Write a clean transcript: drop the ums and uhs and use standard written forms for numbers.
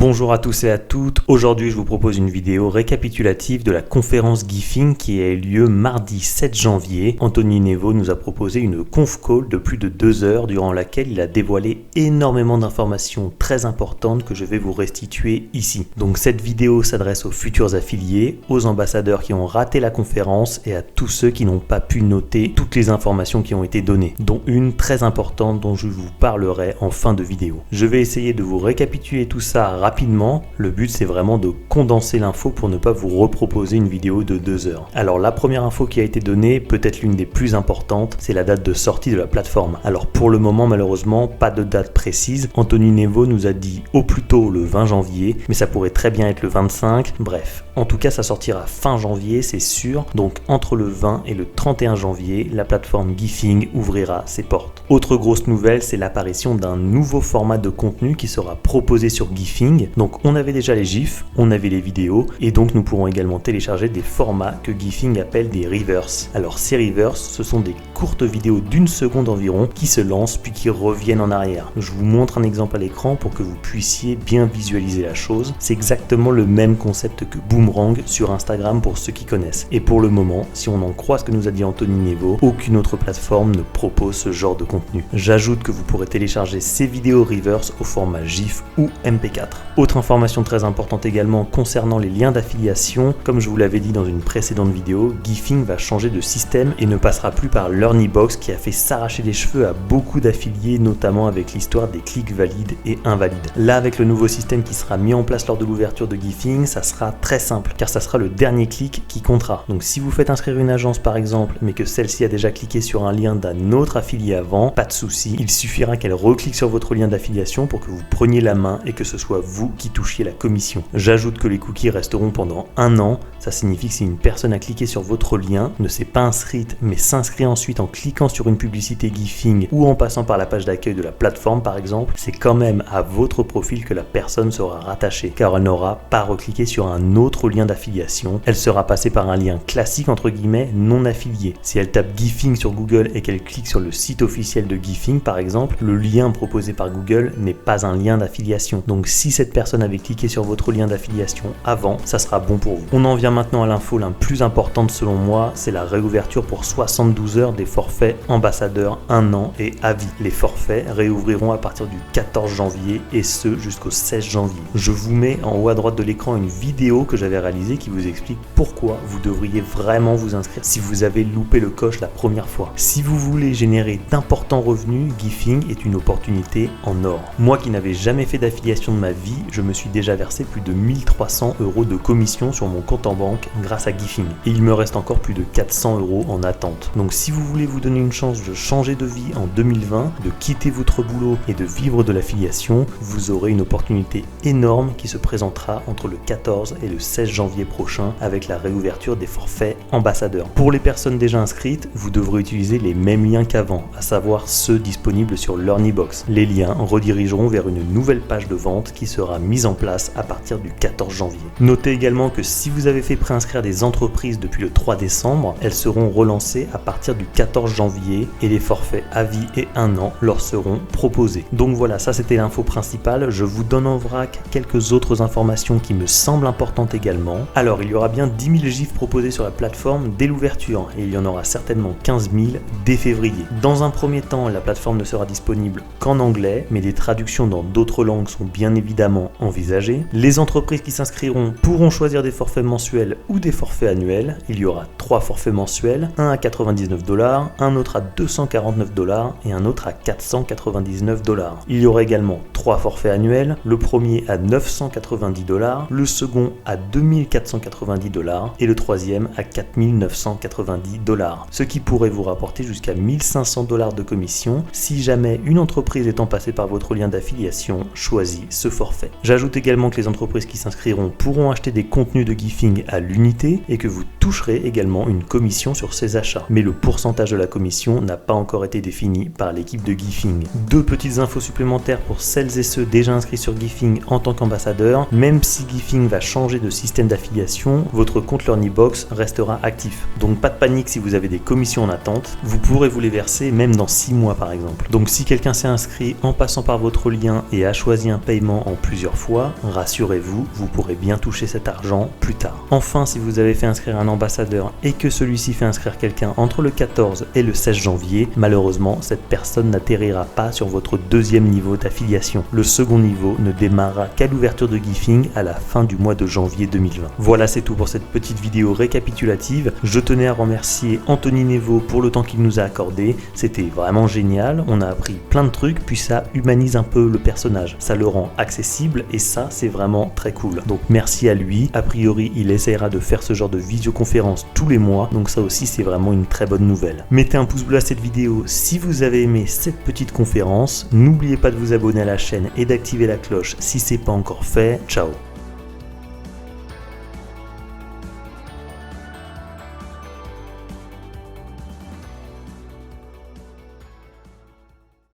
Bonjour à tous et à toutes, aujourd'hui je vous propose une vidéo récapitulative de la conférence Gifing qui a eu lieu mardi 7 janvier. Anthony Nevo nous a proposé une conf call de plus de 2 heures durant laquelle il a dévoilé énormément d'informations très importantes que je vais vous restituer ici. Donc cette vidéo s'adresse aux futurs affiliés, aux ambassadeurs qui ont raté la conférence et à tous ceux qui n'ont pas pu noter toutes les informations qui ont été données, dont une très importante dont je vous parlerai en fin de vidéo. Je vais essayer de vous récapituler tout ça rapidement, le but c'est vraiment de condenser l'info pour ne pas vous reproposer une vidéo de 2 heures. Alors la première info qui a été donnée, peut-être l'une des plus importantes, c'est la date de sortie de la plateforme. Alors pour le moment malheureusement, pas de date précise, Anthony Nevo nous a dit au plus tôt le 20 janvier, mais ça pourrait très bien être le 25, bref. En tout cas ça sortira fin janvier, c'est sûr, donc entre le 20 et le 31 janvier, la plateforme Gifing ouvrira ses portes. Autre grosse nouvelle, c'est l'apparition d'un nouveau format de contenu qui sera proposé sur Gifing. Donc on avait déjà les GIFs, on avait les vidéos et donc nous pourrons également télécharger des formats que Gifing appelle des reverse. Alors ces reverse, ce sont des courtes vidéos d'1 seconde environ qui se lancent puis qui reviennent en arrière. Je vous montre un exemple à l'écran pour que vous puissiez bien visualiser la chose. C'est exactement le même concept que Boomerang sur Instagram pour ceux qui connaissent. Et pour le moment, si on en croit ce que nous a dit Anthony Nevo, aucune autre plateforme ne propose ce genre de contenu. J'ajoute que vous pourrez télécharger ces vidéos reverse au format GIF ou MP4. Autre information très importante également concernant les liens d'affiliation, comme je vous l'avais dit dans une précédente vidéo, Gifing va changer de système et ne passera plus par LearnyBox qui a fait s'arracher les cheveux à beaucoup d'affiliés, notamment avec l'histoire des clics valides et invalides. Là, avec le nouveau système qui sera mis en place lors de l'ouverture de Gifing, ça sera très simple, car ça sera le dernier clic qui comptera. Donc si vous faites inscrire une agence par exemple, mais que celle-ci a déjà cliqué sur un lien d'un autre affilié avant, pas de souci, il suffira qu'elle reclique sur votre lien d'affiliation pour que vous preniez la main et que ce soit vous qui touchiez la commission. J'ajoute que les cookies resteront pendant 1 an, ça signifie que si une personne a cliqué sur votre lien, ne s'est pas inscrite, mais s'inscrit ensuite en cliquant sur une publicité Gifing ou en passant par la page d'accueil de la plateforme par exemple, c'est quand même à votre profil que la personne sera rattachée, car elle n'aura pas recliqué sur un autre lien d'affiliation, elle sera passée par un lien classique entre guillemets non affilié. Si elle tape Gifing sur Google et qu'elle clique sur le site officiel de Gifing par exemple, le lien proposé par Google n'est pas un lien d'affiliation. Donc si cette personne avait cliqué sur votre lien d'affiliation avant, ça sera bon pour vous. On en vient maintenant à l'info la plus importante selon moi, c'est la réouverture pour 72 heures des forfaits ambassadeurs 1 an et à vie. Les forfaits réouvriront à partir du 14 janvier et ce jusqu'au 16 janvier. Je vous mets en haut à droite de l'écran une vidéo que j'avais réalisée qui vous explique pourquoi vous devriez vraiment vous inscrire si vous avez loupé le coche la première fois. Si vous voulez générer d'importants revenus, Gifing est une opportunité en or. Moi qui n'avais jamais fait d'affiliation de ma vie, je me suis déjà versé plus de 1300 € de commission sur mon compte en banque grâce à Gifing. Et il me reste encore plus de 400 € en attente. Donc si vous voulez vous donner une chance de changer de vie en 2020, de quitter votre boulot et de vivre de l'affiliation, vous aurez une opportunité énorme qui se présentera entre le 14 et le 16 janvier prochain avec la réouverture des forfaits ambassadeurs. Pour les personnes déjà inscrites, vous devrez utiliser les mêmes liens qu'avant, à savoir ceux disponibles sur LearnyBox. Les liens redirigeront vers une nouvelle page de vente qui sera mise en place à partir du 14 janvier. Notez également que si vous avez fait préinscrire des entreprises depuis le 3 décembre, elles seront relancées à partir du 14 janvier et les forfaits à vie et 1 an leur seront proposés. Donc voilà, ça c'était l'info principale. Je vous donne en vrac quelques autres informations qui me semblent importantes également. Alors il y aura bien 10 000 GIFs proposés sur la plateforme dès l'ouverture et il y en aura certainement 15 000 dès février. Dans un premier temps, la plateforme ne sera disponible qu'en anglais, mais des traductions dans d'autres langues sont bien évidemment envisagées. Les entreprises qui s'inscriront pourront choisir des forfaits mensuels ou des forfaits annuels. Il y aura 3 forfaits mensuels, un à 99 $, un autre à 249 $ et un autre à 499 $. Il y aura également 3 forfaits annuels, le premier à 990 $, le second à 2490 $ et le troisième à 4990 $, ce qui pourrait vous rapporter jusqu'à 1500 $ de commission si jamais une entreprise étant passée par votre lien d'affiliation choisit ce forfait. J'ajoute également que les entreprises qui s'inscriront pourront acheter des contenus de Gifing à l'unité et que vous toucherez également une commission sur ces achats. Mais le pourcentage de la commission n'a pas encore été défini par l'équipe de Gifing. 2 petites infos supplémentaires pour celles et ceux déjà inscrits sur Gifing en tant qu'ambassadeur. Même si Gifing va changer de système d'affiliation, votre compte LearnyBox restera actif. Donc pas de panique si vous avez des commissions en attente, vous pourrez vous les verser même dans 6 mois par exemple. Donc si quelqu'un s'est inscrit en passant par votre lien et a choisi un paiement en plusieurs plusieurs fois, rassurez-vous, vous pourrez bien toucher cet argent plus tard. Enfin, si vous avez fait inscrire un ambassadeur et que celui-ci fait inscrire quelqu'un entre le 14 et le 16 janvier, malheureusement, cette personne n'atterrira pas sur votre deuxième niveau d'affiliation. Le second niveau ne démarrera qu'à l'ouverture de Gifing à la fin du mois de janvier 2020. Voilà, c'est tout pour cette petite vidéo récapitulative. Je tenais à remercier Anthony Nevo pour le temps qu'il nous a accordé. C'était vraiment génial, on a appris plein de trucs, puis ça humanise un peu le personnage. Ça le rend accessible et ça, c'est vraiment très cool. Donc merci à lui. A priori, il essaiera de faire ce genre de visioconférence tous les mois, donc ça aussi, c'est vraiment une très bonne nouvelle. Mettez un pouce bleu à cette vidéo si vous avez aimé cette petite conférence. N'oubliez pas de vous abonner à la chaîne et d'activer la cloche si c'est pas encore fait. Ciao!